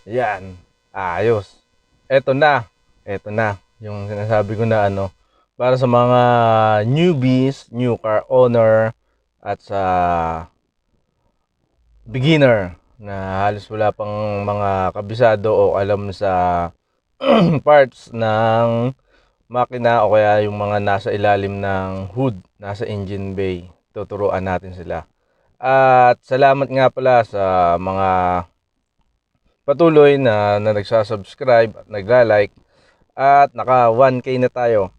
Yan. Ayos. Eto na. Eto na. Yung sinasabi ko na para sa mga newbies, new car owner, at sa beginner na halos wala pang mga kabisado o alam sa parts ng makina o kaya yung mga nasa ilalim ng hood, nasa engine bay. Tuturuan natin sila. At salamat nga pala sa mga patuloy na nagsasubscribe at nagla-like at naka 1K na tayo.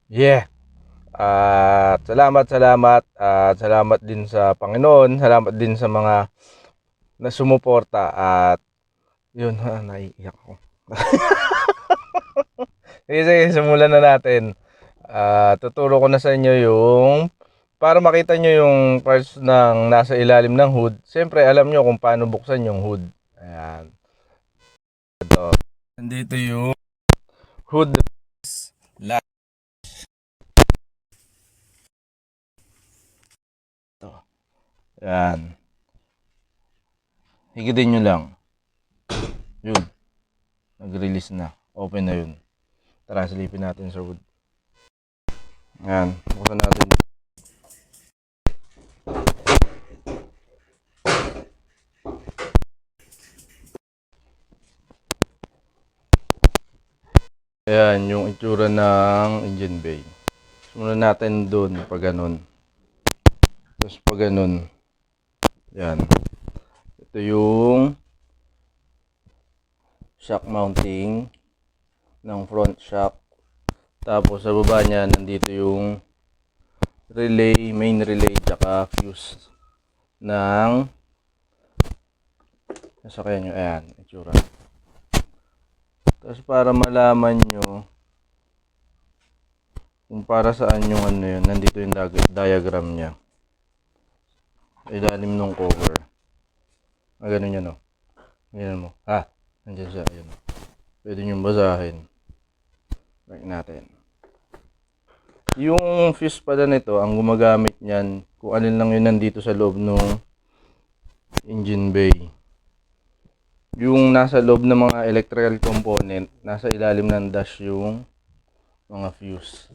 Yeah! At salamat din sa Panginoon, salamat din sa mga na sumuporta at yun, naiiyak ako. Sige, simulan na natin. Tuturo ko na sa inyo yung para makita nyo yung parts ng nasa ilalim ng hood. Siyempre, alam nyo kung paano buksan yung hood. Ayan. Ito. Nandito yung hood latch. Ito. Ayan. Higitin nyo lang. Yun. Nag-release na. Open na yun. Tara, silipin natin sa hood. Ayan. Buksan natin. Ayan, yung itsura ng engine bay. Simulan natin doon pag ganun. Tapos pag ganun. Ayan. Ito yung shock mounting ng front shock. Tapos sa baba niya nandito yung relay, main relay tsaka fuse ng sasakyan nyo. Ayan, itsura. Tapos para malaman nyo kung para saan yung yun, nandito yung diagram niya. Ilalim ng cover. Ganun yan o. Ganyan mo. Nandiyan siya. Ayan. Pwede nyo basahin. Like natin. Yung fuse pala nito, ang gumagamit niyan, kung alin lang yun nandito sa loob ng engine bay. Yung nasa loob ng mga electrical component, nasa ilalim ng dash yung mga fuse.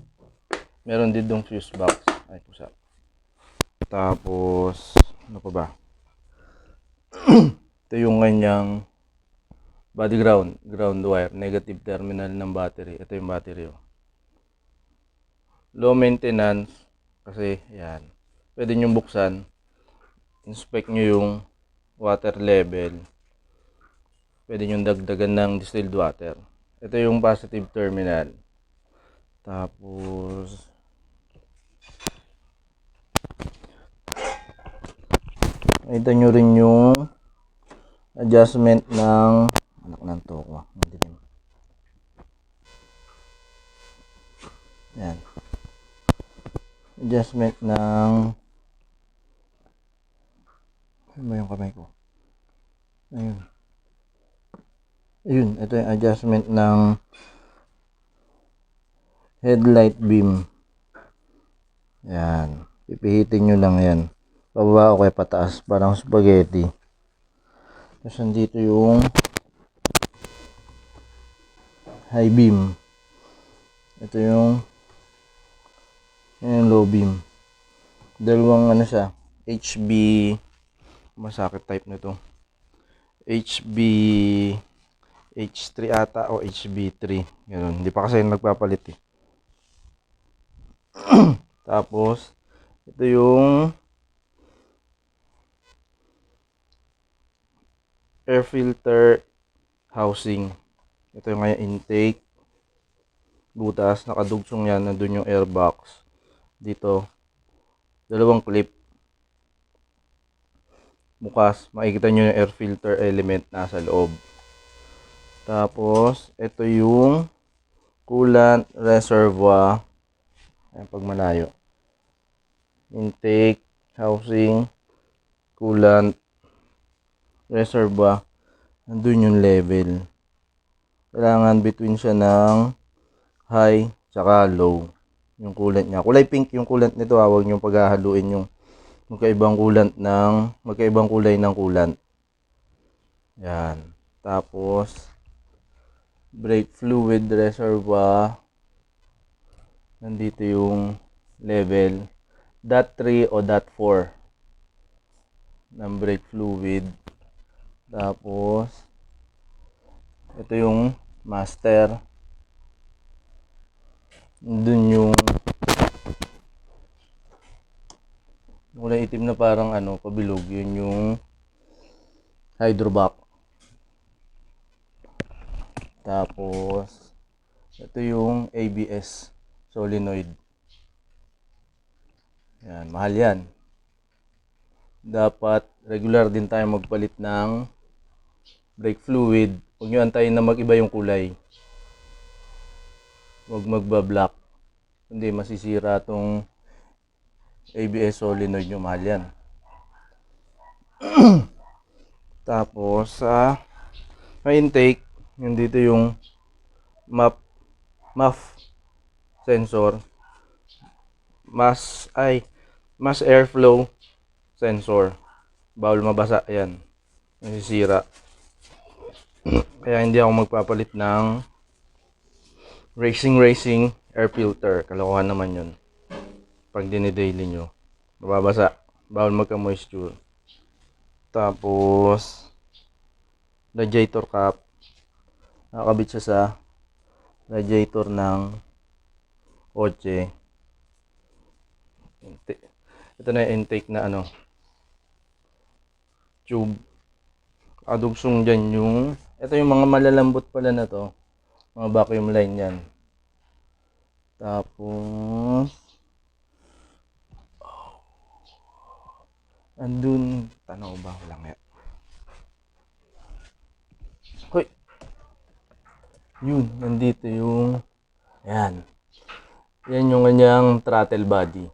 Meron din dong fuse box. Ay, pusa. Tapos, ano pa ba? Ito yung kanyang body ground wire, negative terminal ng battery. Ito yung battery. Low maintenance, kasi yan. Pwede nyo buksan. Inspect nyo yung water level. Pwede nyo dagdagan ng distilled water. Ito yung positive terminal. Tapos ito nyo rin yung adjustment ng anak ng toko. Yan. Adjustment ng ano ba yung kamay ko? Ayun, ito yung adjustment ng headlight beam. Yan. Pipihitin nyo lang yan. Pababa o kaya pataas. Parang spaghetti. Tapos nandito yung high beam. Ito yung low beam. Dalawang siya. HB masakit type na to. HB H3 ata o HB3. Ganun. Hindi pa kasi nagpapalit eh. Tapos ito yung air filter housing. Ito yung kaya intake. Butas, nakadugsong yan. Nandun yung airbox. Dito, dalawang clip. Bukas, makikita nyo yung air filter element nasa loob. Tapos, ito yung coolant reservoir. Ayan, pag malayo. Intake, housing, coolant reservoir. Nandun yung level. Kailangan between siya ng high tsaka low. Yung coolant niya. Kulay pink yung coolant nito. Huwag nyo paghahaluin yung magkaibang kulay ng coolant. Yan. Tapos, brake fluid reservoir. Nandito yung level. Dot 3 o dot 4 ng brake fluid. Tapos, ito yung master. Dun yung kulay itim na parang pabilog. Yun yung hydrovac. Tapos, ito yung ABS solenoid. Yan, mahal yan. Dapat regular din tayo magpalit ng brake fluid. Huwag nyo antayin na mag-iba yung kulay. Huwag magba-black. Hindi, masisira tong ABS solenoid nyo. Mahal yan. Tapos, may intake. Yung dito yung MAF sensor. Mass airflow sensor. Bawal mabasa yan. Nasisira. Kaya hindi ako magpapalit ng racing air filter. Kalokohan naman yun. Pag dinidaily nyo, mababasa. Bawal magka-moisture. Tapos, radiator cap. Nakakabit siya sa radiator ng kotse. Ito na yung intake na tube. Kadugsong dyan yung, ito yung mga malalambot pala na to. Mga vacuum line yan. Tapos, andun, tanaw ba ko lang yan. Hoy! Yun, nandito yung, yan. Yan yung kanyang throttle body.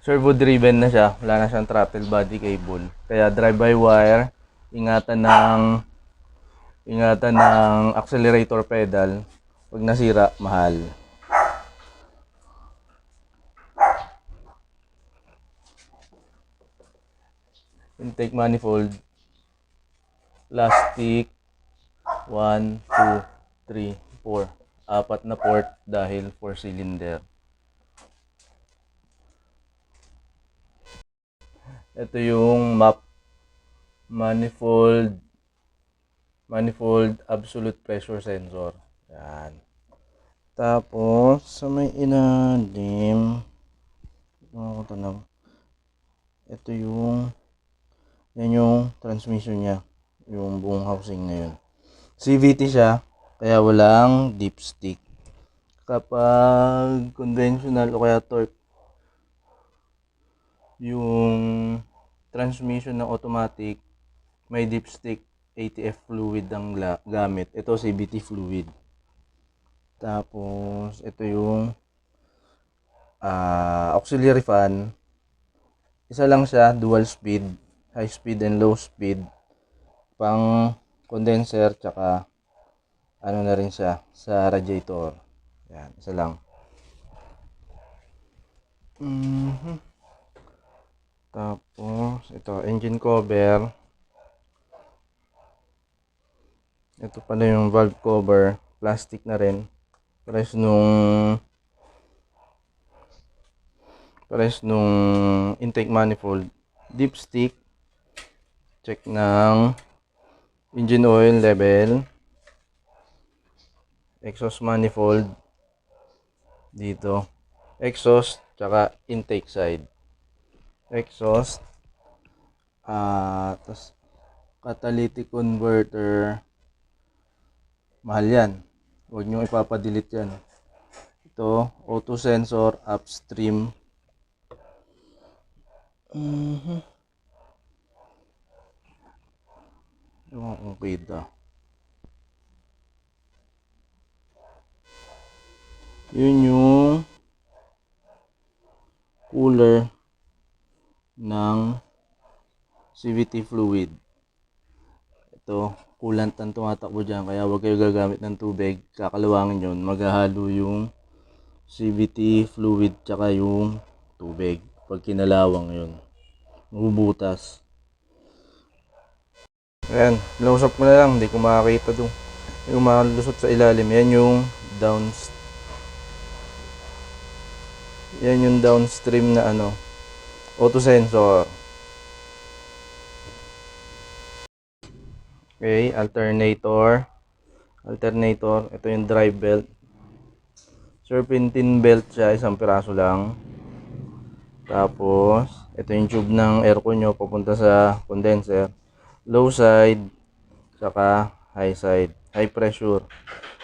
Servo driven na siya, wala na siyang throttle body cable. Kaya drive-by-wire, ingatan ng accelerator pedal. Pag nasira, mahal. Intake manifold, plastic, 1, 2, 3, 4. Apat na port dahil 4 cylinder. Ito yung manifold absolute pressure sensor. Yan. Tapos, sa may ilalim, ito yung, yan yung transmission niya. Yung buong housing na yun. CVT siya, kaya walang dipstick. Kapag conventional o kaya torque, yung transmission ng automatic, may dipstick, ATF fluid ang gamit. Ito CVT fluid. Tapos ito yung auxiliary fan. Isa lang siya, dual speed, high speed and low speed. Pang condenser tsaka na rin siya sa radiator. Yan, isa lang. Tapos ito, engine cover. Ito pala yung valve cover, plastic na rin. Pares nung intake manifold. Dipstick. Check ng engine oil level. Exhaust manifold. Dito. Exhaust, tsaka intake side. Exhaust. Tapos catalytic converter. Mahal yan. Huwag nyo ipapadelete yan. Ito, auto sensor upstream. Yung kita. Yun yung cooler ng CVT fluid. Ito, coolant ang tumatakbo dyan, kaya huwag kayo gagamit ng tubig. Kakalawangin yun, maghahalo yung CVT fluid tsaka yung tubig. Pag kinalawang yun, mabubutas. Ayan, close-up ko na lang, hindi ko makakita doon. Hindi ko makalusot sa ilalim. Yan yung downstream na ano, auto sensor. Okay, alternator. Ito yung drive belt. Serpentine belt siya, isang piraso lang. Tapos, ito yung tube ng aircon nyo papunta sa condenser. Low side, saka high side. High pressure.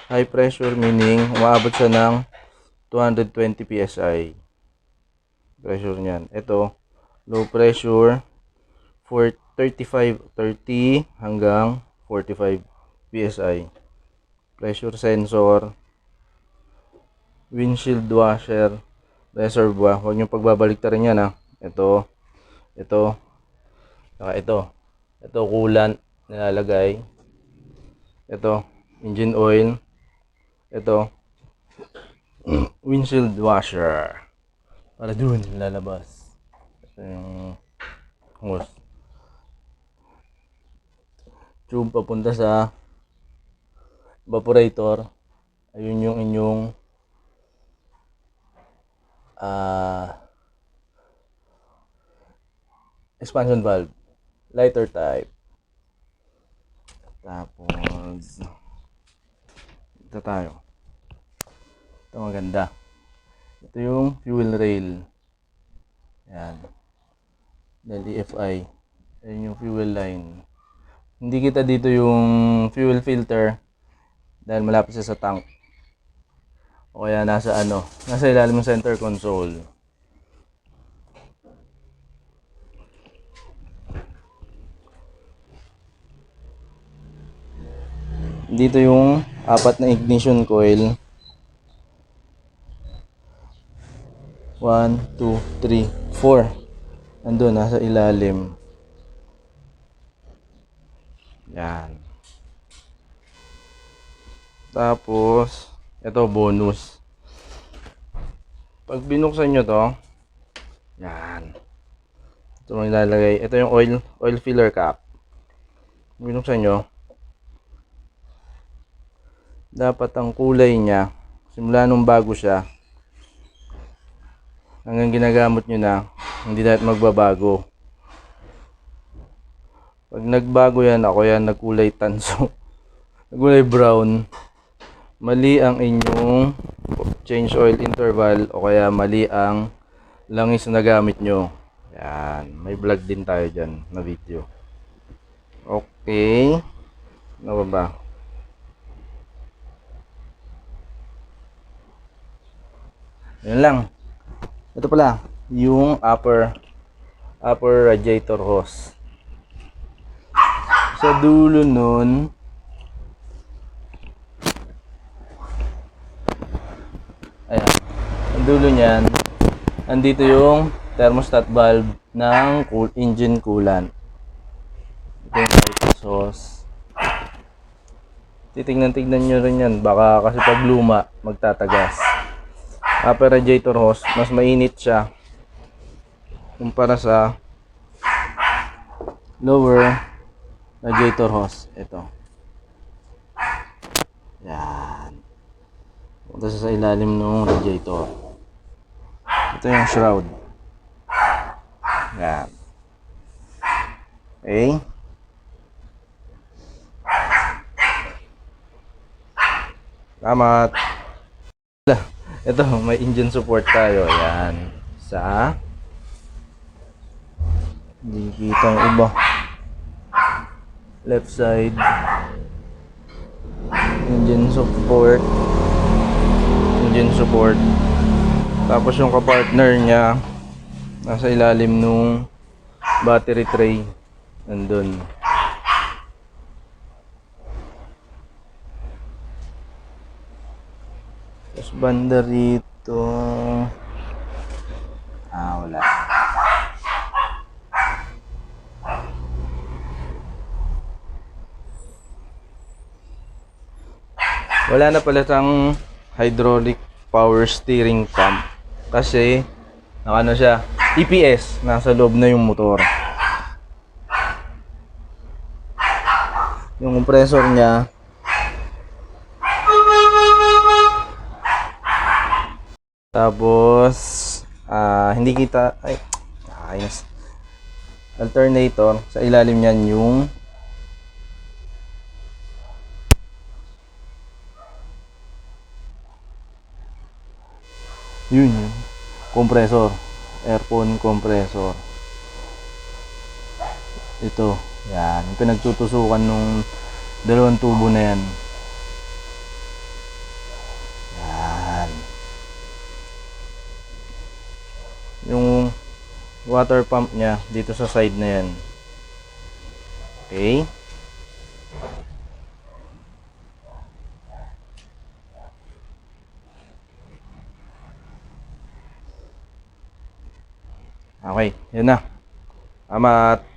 High pressure meaning umaabot siya ng 220 PSI. Pressure niyan. Ito, low pressure for 30 hanggang 45 PSI. Pressure sensor, windshield washer, reservoir. Huwag nyo pagbabaliktarin yan ha. Ito, saka ito. Ito coolant nilalagay. Ito, engine oil. Ito, windshield washer. Para doon lalabas. Ito yung hose. Tube papunta sa evaporator. Ayun yung inyong expansion valve. Lighter type. Tapos ito tayo. Ito maganda. Ito yung fuel rail. Yan. LEFI. Ayan yung fuel line. Hindi kita dito yung fuel filter dahil malapit siya sa tank. O kaya nasa ilalim ng center console. Dito yung 4 na ignition coil. 1, 2, 3, 4. Nandun, nasa ilalim. Yan. Tapos, ito bonus. Pag binuksan nyo to, yan. Ito mo ilalagay. Ito yung oil filler cap. Binuksan nyo, dapat ang kulay niya, simula nung bago siya, hanggang ginagamit nyo na, hindi dapat magbabago. Pag nagbago yan, ako yan, nagkulay tanso, nagkulay brown, mali ang inyong change oil interval o kaya mali ang langis na gamit nyo. Yan, may vlog din tayo dyan na video. Okay, ano ba? Yun lang. Ito pala, yung upper radiator hose. Sa dulo nun, ayan, ang dulo niyan, andito yung thermostat valve ng engine coolant. Ito yung bypass hose. Titignan nyo rin yan, baka kasi pag luma, magtatagas. Upper radiator hose, mas mainit siya kumpara sa lower radiator hose. Ito. Yan. Punta sa ilalim ng radiator. Ito yung shroud. Yan. Okay. Salamat. Ito, may engine support tayo. Ayan. Hindi kita yung iba. Left side. Engine support. Tapos yung kapartner niya, nasa ilalim nung battery tray. Nandun. Tapos banda rito, wala. Wala na pala tang hydraulic power steering pump kasi nakano siya, EPS, nasa loob na yung motor. yung compressor niya. Tapos hindi kita ayos. Alternator, sa ilalim niyan yung yun yung compressor, aircon compressor. Ito, yan, yung pinagtutusukan nung dalawang tubo na yan. Yan. Yung water pump niya dito sa side na yan. Okay. Okay, yun na. Salamat.